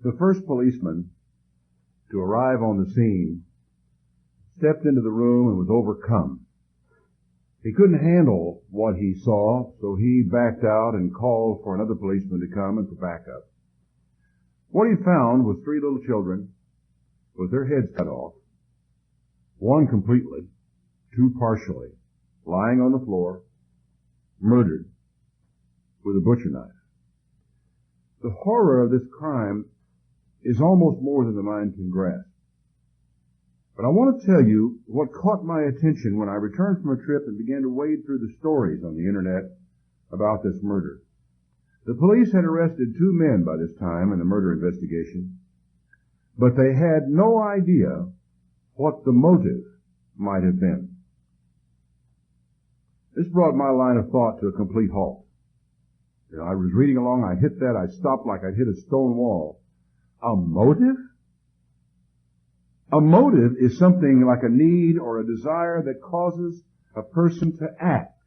The first policeman to arrive on the scene stepped into the room and was overcome. He couldn't handle what he saw, so he backed out and called for another policeman to come and for backup. What he found was 3 little children with their heads cut off, one completely, 2 partially, lying on the floor, murdered with a butcher knife. The horror of this crime is almost more than the mind can grasp. But I want to tell you what caught my attention when I returned from a trip and began to wade through the stories on the internet about this murder. The police had arrested 2 men by this time in the murder investigation, but they had no idea what the motive might have been. This brought my line of thought to a complete halt. I was reading along, I hit that, I stopped like I'd hit a stone wall. A motive? A motive is something like a need or a desire that causes a person to act.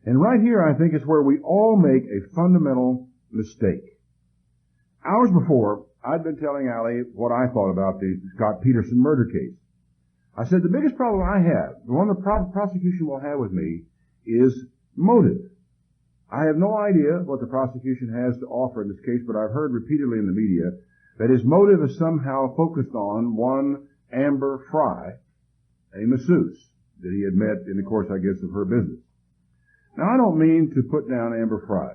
And right here, I think, is where we all make a fundamental mistake. Hours before, I'd been telling Allie what I thought about the Scott Peterson murder case. I said, the biggest problem I have, the one the prosecution will have with me, is motive. I have no idea what the prosecution has to offer in this case, but I've heard repeatedly in the media that his motive is somehow focused on one Amber Fry, a masseuse that he had met in the course, I guess, of her business. Now, I don't mean to put down Amber Fry,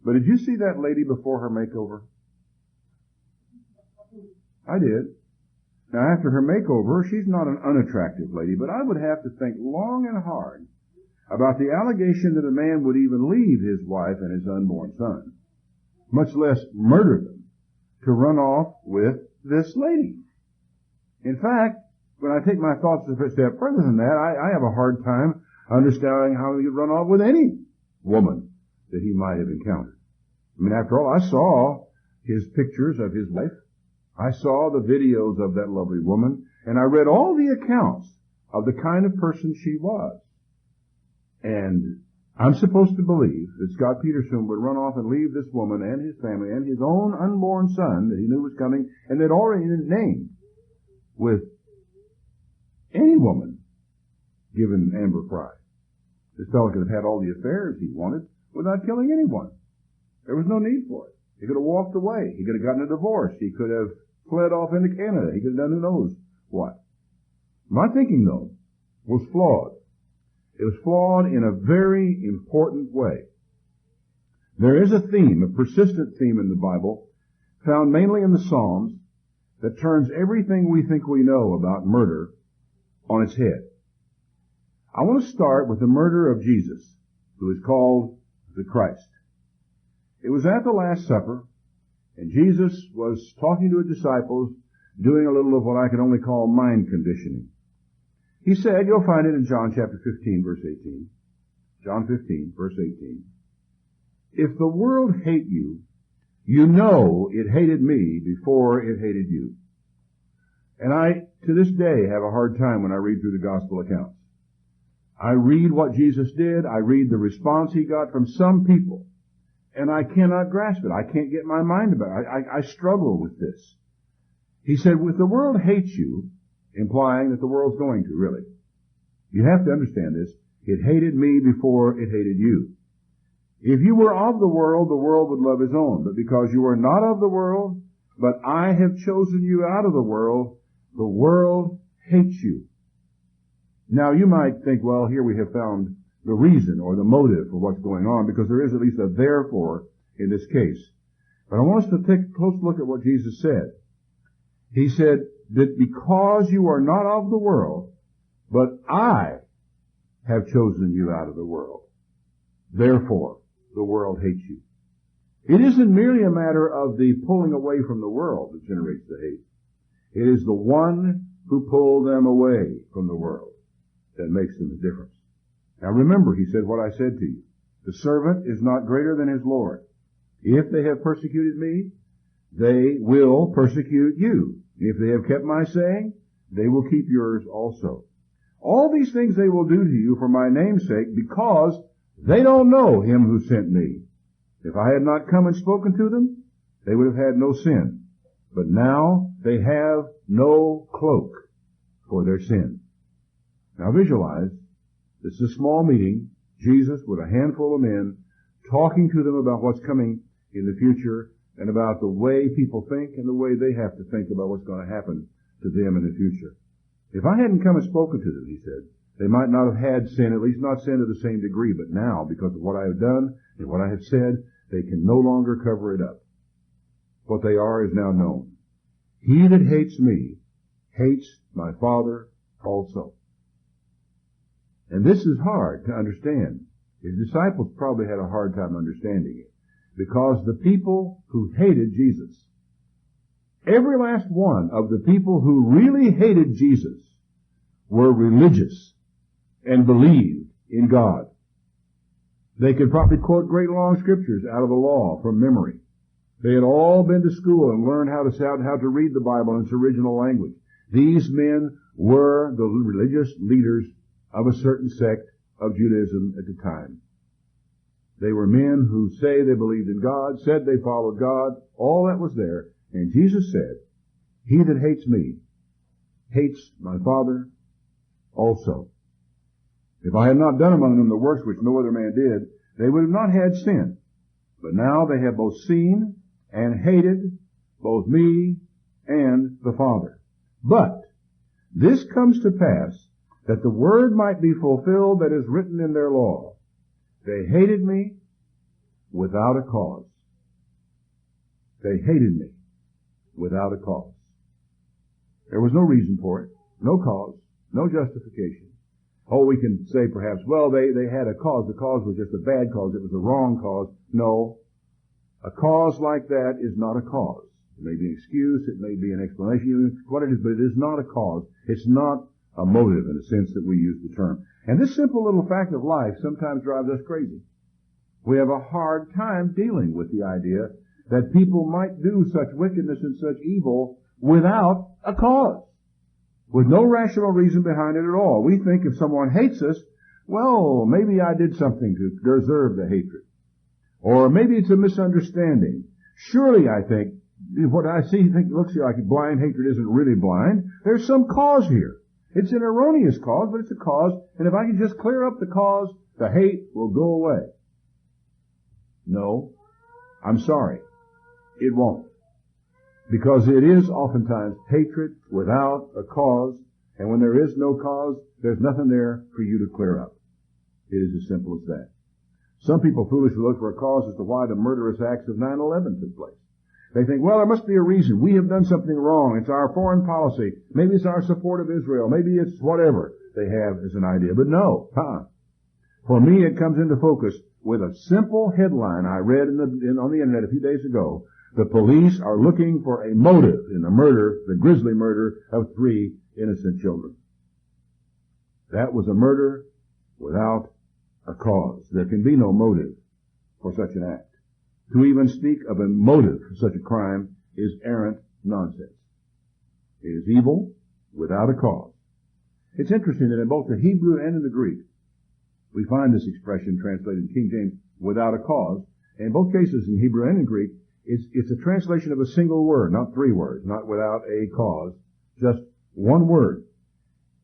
but did you see that lady before her makeover? I did. Now, after her makeover, she's not an unattractive lady, but I would have to think long and hard about the allegation that a man would even leave his wife and his unborn son, much less murder them, to run off with this lady. In fact, when I take my thoughts a step further than that, I have a hard time understanding how he could run off with any woman that he might have encountered. I mean, after all, I saw his pictures of his wife. I saw the videos of that lovely woman, and I read all the accounts of the kind of person she was. And I'm supposed to believe that Scott Peterson would run off and leave this woman and his family and his own unborn son that he knew was coming and that already named with any woman given Amber Fry. This fellow could have had all the affairs he wanted without killing anyone. There was no need for it. He could have walked away. He could have gotten a divorce. He could have fled off into Canada. He could have done who knows what. My thinking, though, was flawed. It was flawed in a very important way. There is a theme, a persistent theme in the Bible, found mainly in the Psalms, that turns everything we think we know about murder on its head. I want to start with the murder of Jesus, who is called the Christ. It was at the Last Supper, and Jesus was talking to his disciples, doing a little of what I can only call mind conditioning. He said, you'll find it in John chapter 15, verse 18. John 15, verse 18. If the world hate you, you know it hated me before it hated you. And I, to this day, have a hard time when I read through the gospel accounts. I read what Jesus did. I read the response he got from some people. And I cannot grasp it. I can't get my mind about it. I struggle with this. He said, if the world hates you, implying that the world's going to, really. You have to understand this. It hated me before it hated you. If you were of the world would love his own. But because you are not of the world, but I have chosen you out of the world hates you. Now, you might think, well, here we have found the reason or the motive for what's going on, because there is at least a therefore in this case. But I want us to take a close look at what Jesus said. He said that because you are not of the world, but I have chosen you out of the world, therefore the world hates you. It isn't merely a matter of the pulling away from the world that generates the hate. It is the one who pulled them away from the world that makes them the difference. Now remember, he said what I said to you. The servant is not greater than his Lord. If they have persecuted me, they will persecute you. If they have kept my saying, they will keep yours also. All these things they will do to you for my name's sake, because they don't know him who sent me. If I had not come and spoken to them, they would have had no sin. But now they have no cloak for their sin. Now visualize, this is a small meeting, Jesus with a handful of men, talking to them about what's coming in the future and about the way people think and the way they have to think about what's going to happen to them in the future. If I hadn't come and spoken to them, he said, they might not have had sin, at least not sin to the same degree, but now, because of what I have done and what I have said, they can no longer cover it up. What they are is now known. He that hates me hates my Father also. And this is hard to understand. His disciples probably had a hard time understanding it, because the people who hated Jesus, every last one of the people who really hated Jesus, were religious and believed in God. They could probably quote great long scriptures out of the law from memory. They had all been to school and learned how to read the Bible in its original language. These men were the religious leaders of a certain sect of Judaism at the time. They were men who say they believed in God, said they followed God, all that was there. And Jesus said, he that hates me hates my Father also. If I had not done among them the works which no other man did, they would have not had sin. But now they have both seen and hated both me and the Father. But this comes to pass that the word might be fulfilled that is written in their law. They hated me without a cause. They hated me without a cause. There was no reason for it, no cause, no justification. Oh, we can say perhaps, well, they had a cause. The cause was just a bad cause. It was a wrong cause. No. A cause like that is not a cause. It may be an excuse. It may be an explanation. What it is, but it is not a cause. It's not a motive in the sense that we use the term. And this simple little fact of life sometimes drives us crazy. We have a hard time dealing with the idea that people might do such wickedness and such evil without a cause, with no rational reason behind it at all. We think if someone hates us, well, maybe I did something to deserve the hatred. Or maybe it's a misunderstanding. Surely, I think, what I think looks like blind hatred isn't really blind. There's some cause here. It's an erroneous cause, but it's a cause, and if I can just clear up the cause, the hate will go away. No, I'm sorry. It won't. Because it is oftentimes hatred without a cause, and when there is no cause, there's nothing there for you to clear up. It is as simple as that. Some people foolishly look for a cause as to why the murderous acts of 9/11 took place. They think, well, there must be a reason. We have done something wrong. It's our foreign policy. Maybe it's our support of Israel. Maybe it's whatever they have as an idea. But no. For me, it comes into focus with a simple headline I read on the internet a few days ago. The police are looking for a motive in the murder, the grisly murder of 3 innocent children. That was a murder without a cause. There can be no motive for such an act. To even speak of a motive for such a crime is arrant nonsense. It is evil without a cause. It's interesting that in both the Hebrew and in the Greek, we find this expression translated in King James, without a cause. And in both cases, in Hebrew and in Greek, it's a translation of a single word, not 3 words, not without a cause, just one word.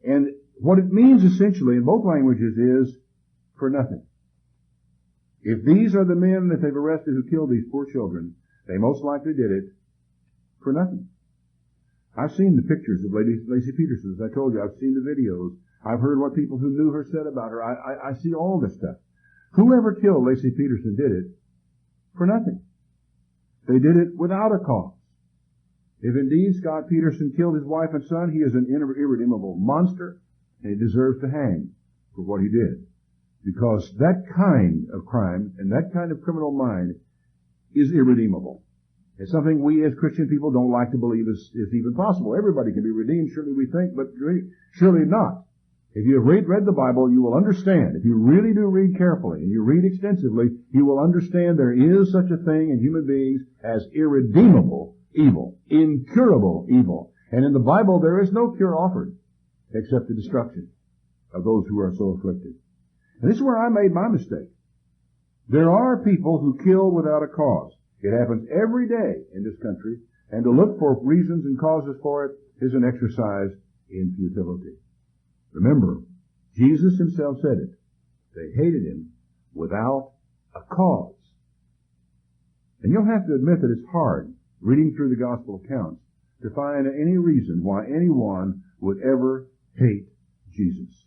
And what it means essentially in both languages is for nothing. If these are the men that they've arrested who killed these poor children, they most likely did it for nothing. I've seen the pictures of Lacey Peterson, as I told you. I've seen the videos. I've heard what people who knew her said about her. I see all this stuff. Whoever killed Lacey Peterson did it for nothing. They did it without a cause. If indeed Scott Peterson killed his wife and son, he is an irredeemable monster, and he deserves to hang for what he did. Because that kind of crime and that kind of criminal mind is irredeemable. It's something we as Christian people don't like to believe is even possible. Everybody can be redeemed, surely we think, but surely not. If you have read the Bible, you will understand. If you really do read carefully and you read extensively, you will understand there is such a thing in human beings as irredeemable evil, incurable evil. And in the Bible, there is no cure offered except the destruction of those who are so afflicted. And this is where I made my mistake. There are people who kill without a cause. It happens every day in this country, and to look for reasons and causes for it is an exercise in futility. Remember, Jesus himself said it. They hated him without a cause. And you'll have to admit that it's hard, reading through the gospel accounts, to find any reason why anyone would ever hate Jesus.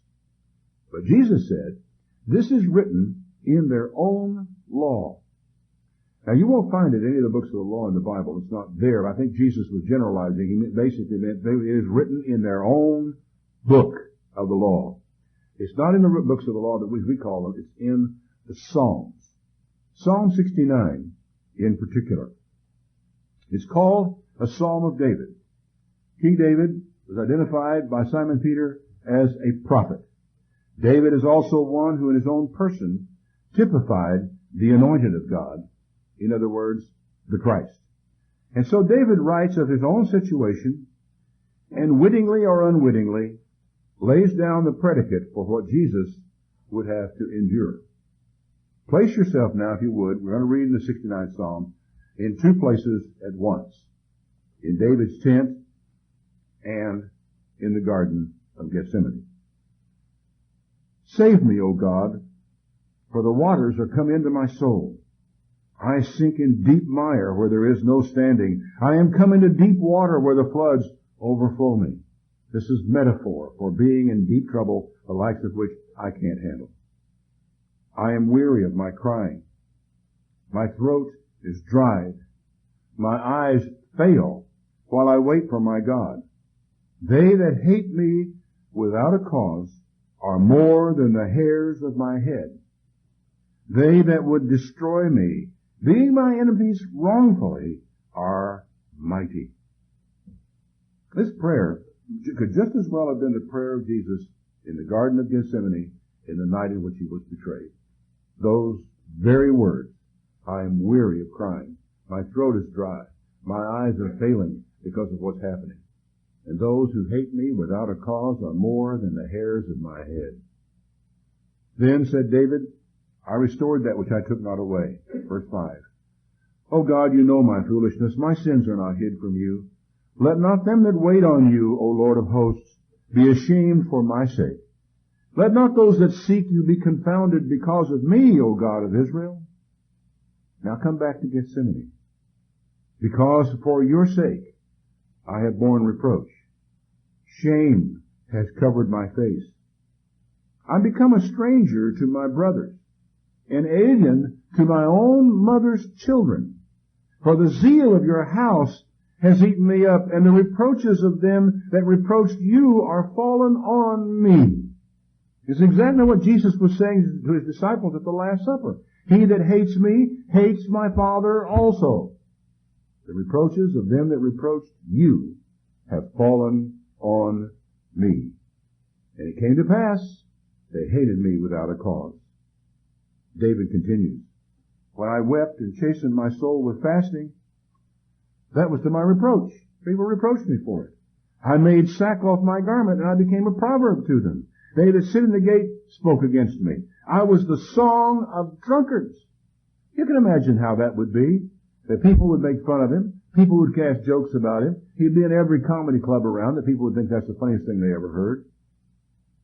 But Jesus said, this is written in their own law. Now, you won't find it in any of the books of the law in the Bible. It's not there. I think Jesus was generalizing. He basically meant it is written in their own book of the law. It's not in the books of the law that we call them. It's in the Psalms. Psalm 69 in particular. It's called a Psalm of David. King David was identified by Simon Peter as a prophet. David is also one who in his own person typified the anointed of God. In other words, the Christ. And so David writes of his own situation and wittingly or unwittingly lays down the predicate for what Jesus would have to endure. Place yourself now, if you would, we're going to read in the 69th Psalm, in two places at once. In David's tent and in the Garden of Gethsemane. Save me, O God, for the waters are come into my soul. I sink in deep mire where there is no standing. I am come into deep water where the floods overflow me. This is metaphor for being in deep trouble, the likes of which I can't handle. I am weary of my crying. My throat is dried. My eyes fail while I wait for my God. They that hate me without a cause are more than the hairs of my head. They that would destroy me, being my enemies wrongfully, are mighty. This prayer could just as well have been the prayer of Jesus in the Garden of Gethsemane in the night in which he was betrayed. Those very words, I am weary of crying. My throat is dry. My eyes are failing because of what's happening. And those who hate me without a cause are more than the hairs of my head. Then said David, I restored that which I took not away. Verse 5. O God, you know my foolishness. My sins are not hid from you. Let not them that wait on you, O Lord of hosts, be ashamed for my sake. Let not those that seek you be confounded because of me, O God of Israel. Now come back to Gethsemane. Because for your sake I have borne reproach. Shame has covered my face. I'm become a stranger to my brothers, an alien to my own mother's children. For the zeal of your house has eaten me up, and the reproaches of them that reproached you are fallen on me. It's exactly what Jesus was saying to his disciples at the Last Supper. He that hates me hates my Father also. The reproaches of them that reproached you have fallen on me. And it came to pass, they hated me without a cause. David continues, when I wept and chastened my soul with fasting, that was to my reproach. People reproached me for it. I made sackcloth my garment, and I became a proverb to them. They that sit in the gate spoke against me. I was the song of drunkards. You can imagine how that would be. That people would make fun of him. People would cast jokes about him. He'd be in every comedy club around that people would think that's the funniest thing they ever heard.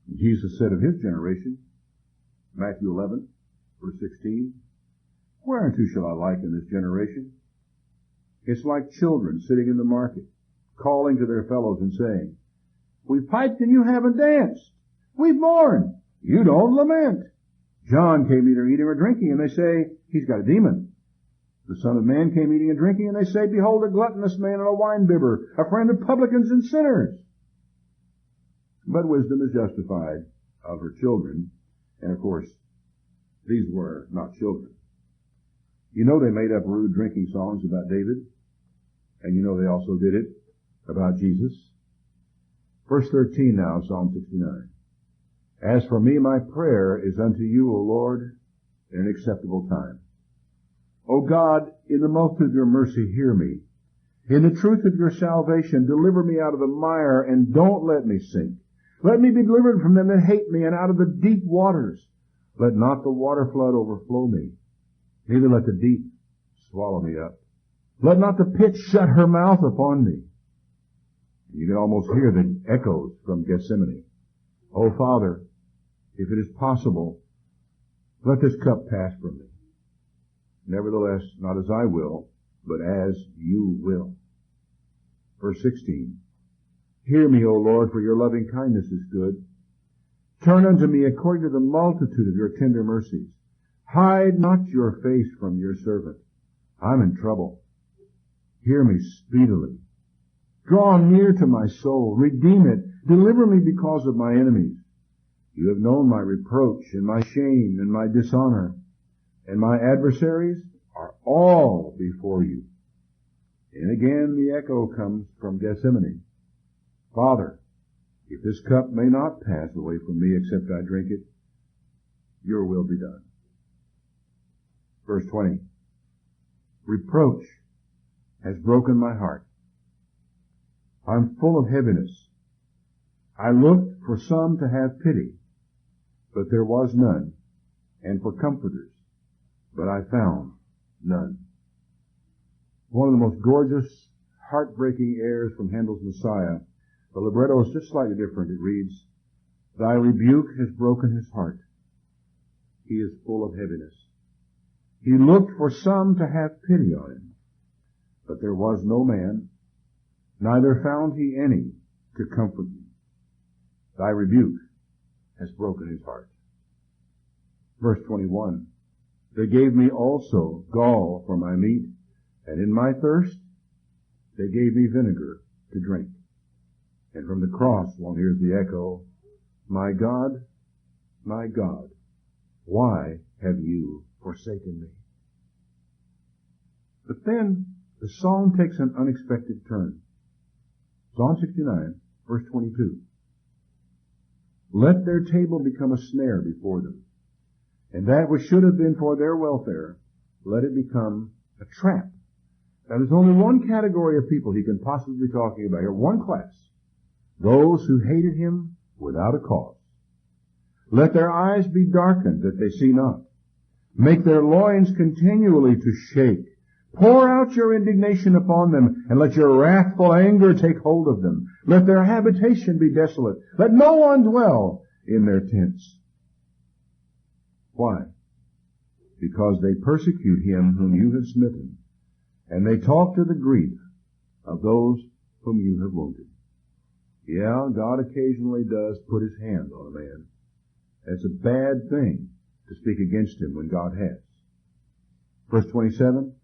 And Jesus said of his generation, Matthew 11, verse 16, whereunto shall I liken this generation? It's like children sitting in the market, calling to their fellows and saying, we've piped and you haven't danced. We've mourned. You don't lament. John came either eating or drinking, and they say, he's got a demon. The Son of Man came eating and drinking, and they say, behold, a gluttonous man and a winebibber, a friend of publicans and sinners. But wisdom is justified of her children. And of course, these were not children. You know they made up rude drinking songs about David. And you know they also did it about Jesus. Verse 13 now, Psalm 69. As for me, my prayer is unto you, O Lord, in an acceptable time. O God, in the multitude of your mercy, hear me. In the truth of your salvation, deliver me out of the mire, and don't let me sink. Let me be delivered from them that hate me, and out of the deep waters. Let not the water flood overflow me, neither let the deep swallow me up. Let not the pit shut her mouth upon me. You can almost hear the echoes from Gethsemane. Oh, Father, if it is possible, let this cup pass from me. Nevertheless, not as I will, but as you will. Verse 16. Hear me, O Lord, for your loving kindness is good. Turn unto me according to the multitude of your tender mercies. Hide not your face from your servant. I'm in trouble. Hear me speedily. Draw near to my soul. Redeem it. Deliver me because of my enemies. You have known my reproach and my shame and my dishonor, and my adversaries are all before you. And again the echo comes from Gethsemane. Father, if this cup may not pass away from me except I drink it, your will be done. Verse 20. Reproach has broken my heart. I'm full of heaviness. I looked for some to have pity, but there was none, and for comforters, but I found none. One of the most gorgeous, heartbreaking airs from Handel's Messiah. The libretto is just slightly different. It reads, Thy rebuke has broken his heart. He is full of heaviness. He looked for some to have pity on him, but there was no man, neither found he any to comfort him. Thy rebuke has broken his heart. Verse 21, They gave me also gall for my meat, and in my thirst they gave me vinegar to drink. And from the cross, one hears the echo, my God, why have you forsaken me? But then the psalm takes an unexpected turn. Psalm 69, verse 22. Let their table become a snare before them, and that which should have been for their welfare, let it become a trap. Now there's only one category of people he can possibly be talking about here, one class. Those who hated him without a cause. Let their eyes be darkened that they see not. Make their loins continually to shake. Pour out your indignation upon them, and let your wrathful anger take hold of them. Let their habitation be desolate. Let no one dwell in their tents. Why? Because they persecute him whom you have smitten, and they talk to the grief of those whom you have wounded. Yeah, God occasionally does put his hand on a man. It's a bad thing to speak against him when God has. Verse 27,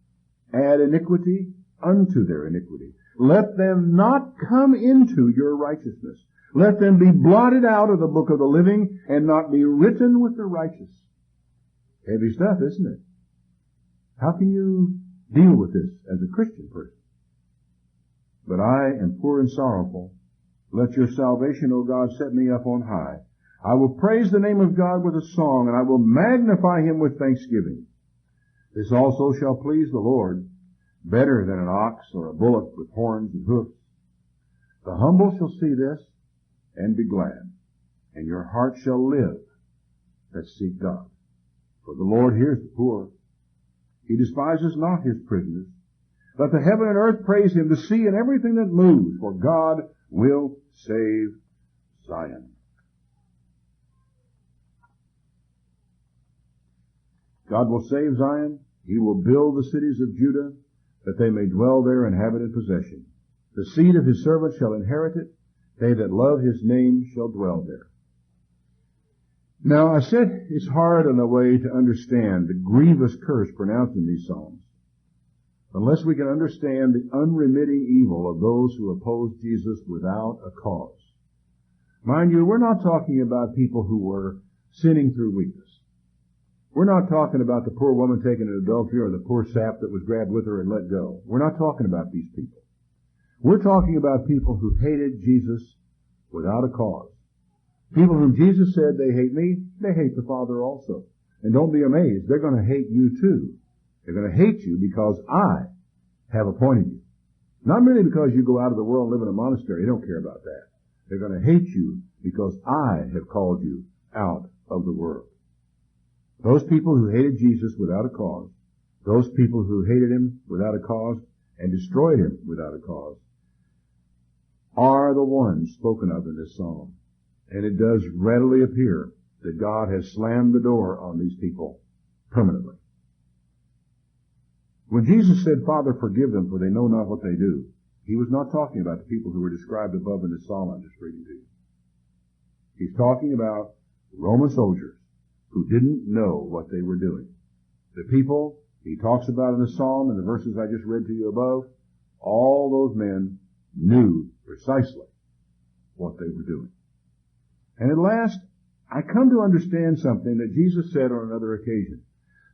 add iniquity unto their iniquity. Let them not come into your righteousness. Let them be blotted out of the book of the living and not be written with the righteous. Heavy stuff, isn't it? How can you deal with this as a Christian person? But I am poor and sorrowful. Let your salvation, O God, set me up on high. I will praise the name of God with a song, and I will magnify him with thanksgiving. This also shall please the Lord, better than an ox or a bullock with horns and hoofs. The humble shall see this and be glad, and your heart shall live that seek God. For the Lord hears the poor. He despises not his prisoners. Let the heaven and earth praise him, the sea and everything that moves, for God will save Zion. God will save Zion. He will build the cities of Judah, that they may dwell there and have it in possession. The seed of his servants shall inherit it. They that love his name shall dwell there. Now, I said it's hard in a way to understand the grievous curse pronounced in these Psalms, unless we can understand the unremitting evil of those who oppose Jesus without a cause. Mind you, we're not talking about people who were sinning through weakness. We're not talking about the poor woman taken in adultery or the poor sap that was grabbed with her and let go. We're not talking about these people. We're talking about people who hated Jesus without a cause. People whom Jesus said, they hate me, they hate the Father also. And don't be amazed, they're going to hate you too. They're going to hate you because I have appointed you. Not merely because you go out of the world and live in a monastery. They don't care about that. They're going to hate you because I have called you out of the world. Those people who hated Jesus without a cause, those people who hated him without a cause, and destroyed him without a cause, are the ones spoken of in this psalm. And it does readily appear that God has slammed the door on these people permanently. When Jesus said, Father, forgive them, for they know not what they do, he was not talking about the people who were described above in the psalm I'm just reading to you. He's talking about Roman soldiers who didn't know what they were doing. The people he talks about in the psalm and the verses I just read to you above, all those men knew precisely what they were doing. And at last, I come to understand something that Jesus said on another occasion.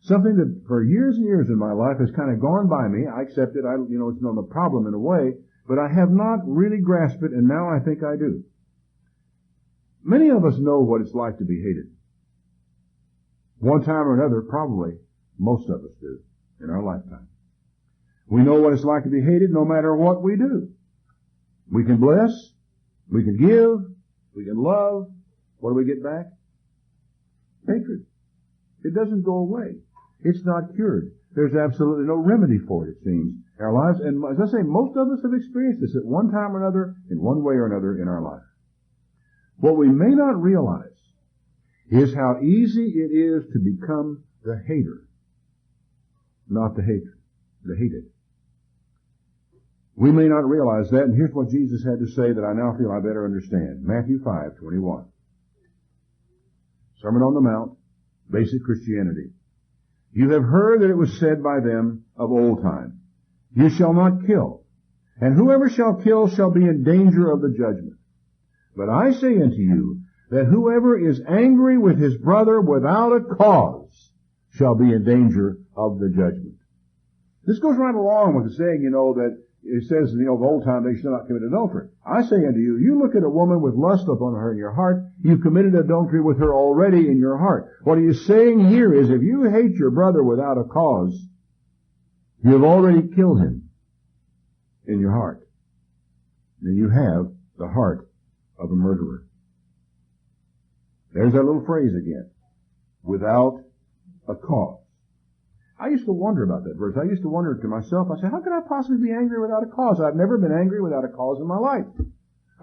Something that for years and years in my life has kind of gone by me. I accept it. It's not a problem in a way, but I have not really grasped it, and now I think I do. Many of us know what it's like to be hated. One time or another, probably most of us do in our lifetime. We know what it's like to be hated no matter what we do. We can bless, we can give, we can love. What do we get back? Hatred. It doesn't go away. It's not cured. There's absolutely no remedy for it, it seems, in our lives. And as I say, most of us have experienced this at one time or another, in one way or another in our life. What we may not realize is how easy it is to become the hater, not the hater, the hated. We may not realize that, and here's what Jesus had to say that I now feel I better understand. Matthew 5:21. Sermon on the Mount, basic Christianity. You have heard that it was said by them of old time, you shall not kill, and whoever shall kill shall be in danger of the judgment. But I say unto you that whoever is angry with his brother without a cause shall be in danger of the judgment. This goes right along with the saying, that it says, of old time they shall not commit adultery. I say unto you, you look at a woman with lust upon her in your heart, you've committed adultery with her already in your heart. What he is saying here is if you hate your brother without a cause, you have already killed him in your heart. Then you have the heart of a murderer. There's that little phrase again. Without a cause. I used to wonder about that verse. I used to wonder to myself, I said, how could I possibly be angry without a cause? I've never been angry without a cause in my life.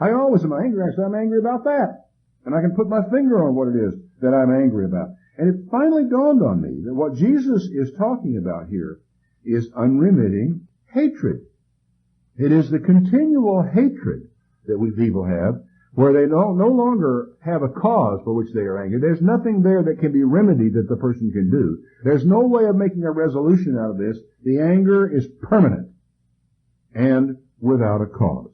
I always am angry. I say, I'm angry about that. And I can put my finger on what it is that I'm angry about. And it finally dawned on me that what Jesus is talking about here is unremitting hatred. It is the continual hatred that we people have, where they no longer have a cause for which they are angry. There's nothing there that can be remedied that the person can do. There's no way of making a resolution out of this. The anger is permanent and without a cause.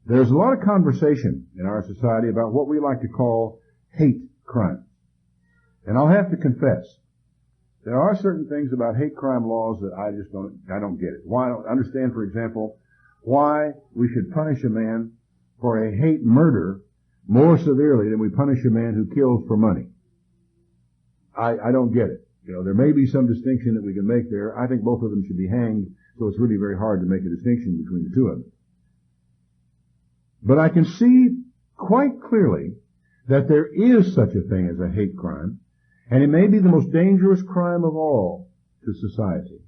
There's a lot of conversation in our society about what we like to call hate crime. And I'll have to confess, there are certain things about hate crime laws that I don't get it. Why I don't understand, for example, why we should punish a man for a hate murder more severely than we punish a man who kills for money. I don't get it. There may be some distinction that we can make there. I think both of them should be hanged, so it's really very hard to make a distinction between the two of them. But I can see quite clearly that there is such a thing as a hate crime, and it may be the most dangerous crime of all to society.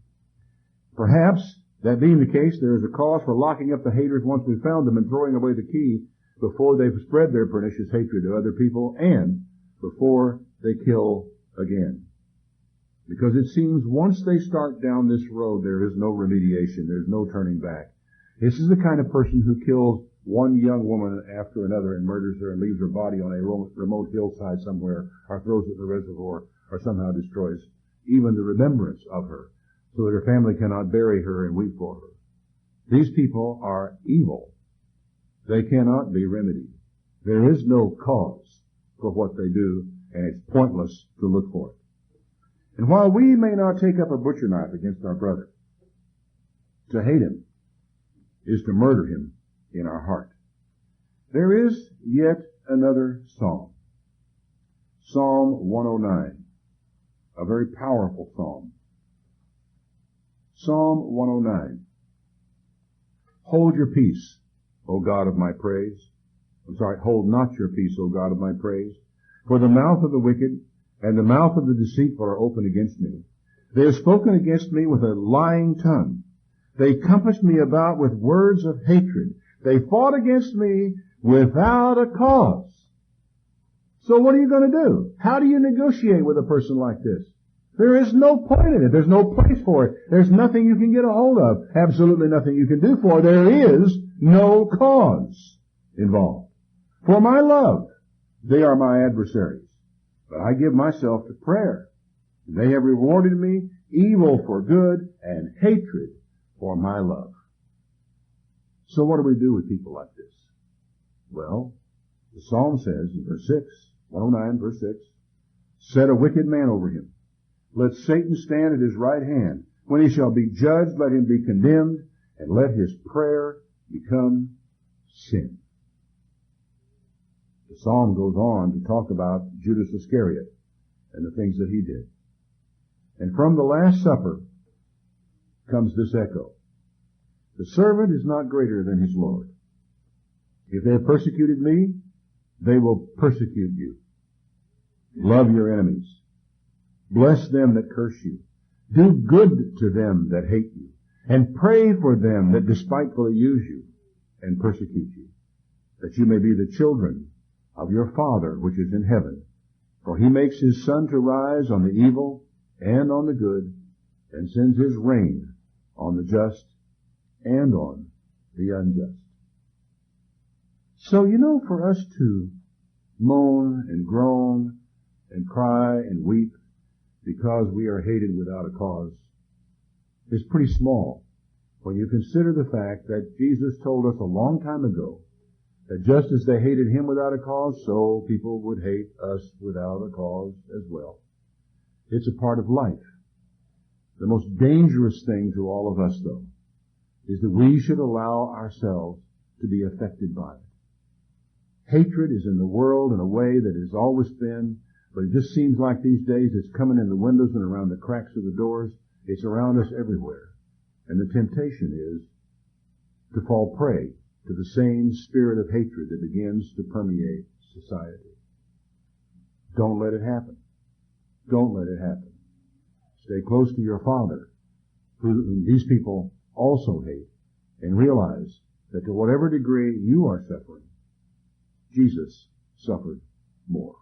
Perhaps, that being the case, there is a cause for locking up the haters once we've found them and throwing away the key before they've spread their pernicious hatred to other people and before they kill again. Because it seems once they start down this road, there is no remediation. There's no turning back. This is the kind of person who kills one young woman after another and murders her and leaves her body on a remote hillside somewhere, or throws it in the reservoir, or somehow destroys even the remembrance of her, so that her family cannot bury her and weep for her. These people are evil. They cannot be remedied. There is no cause for what they do, and it's pointless to look for it. And while we may not take up a butcher knife against our brother, to hate him is to murder him in our heart. There is yet another psalm. Psalm 109. A very powerful psalm. Psalm 109. Hold your peace, O God of my praise. Hold not your peace, O God of my praise. For the mouth of the wicked and the mouth of the deceitful are open against me. They have spoken against me with a lying tongue. They compassed me about with words of hatred. They fought against me without a cause. So what are you going to do? How do you negotiate with a person like this? There is no point in it. There's no place for it. There's nothing you can get a hold of. Absolutely nothing you can do for it. There is no cause involved. For my love, they are my adversaries. But I give myself to prayer. They have rewarded me evil for good and hatred for my love. So what do we do with people like this? Well, the Psalm says in verse 6, 109 verse 6, set a wicked man over him. Let Satan stand at his right hand. When he shall be judged, let him be condemned, and let his prayer become sin. The Psalm goes on to talk about Judas Iscariot and the things that he did. And from the Last Supper comes this echo. The servant is not greater than his Lord. If they have persecuted me, they will persecute you. Love your enemies. Bless them that curse you. Do good to them that hate you. And pray for them that despitefully use you and persecute you, that you may be the children of your Father which is in heaven. For he makes his sun to rise on the evil and on the good, and sends his rain on the just and on the unjust. So, for us to moan and groan and cry and weep because we are hated without a cause is pretty small when you consider the fact that Jesus told us a long time ago that just as they hated him without a cause, so people would hate us without a cause as well. It's a part of life. The most dangerous thing to all of us, though, is that we should allow ourselves to be affected by it. Hatred is in the world in a way that has always been, but it just seems like these days it's coming in the windows and around the cracks of the doors. It's around us everywhere. And the temptation is to fall prey to the same spirit of hatred that begins to permeate society. Don't let it happen. Don't let it happen. Stay close to your Father, whom these people also hate, and realize that to whatever degree you are suffering, Jesus suffered more.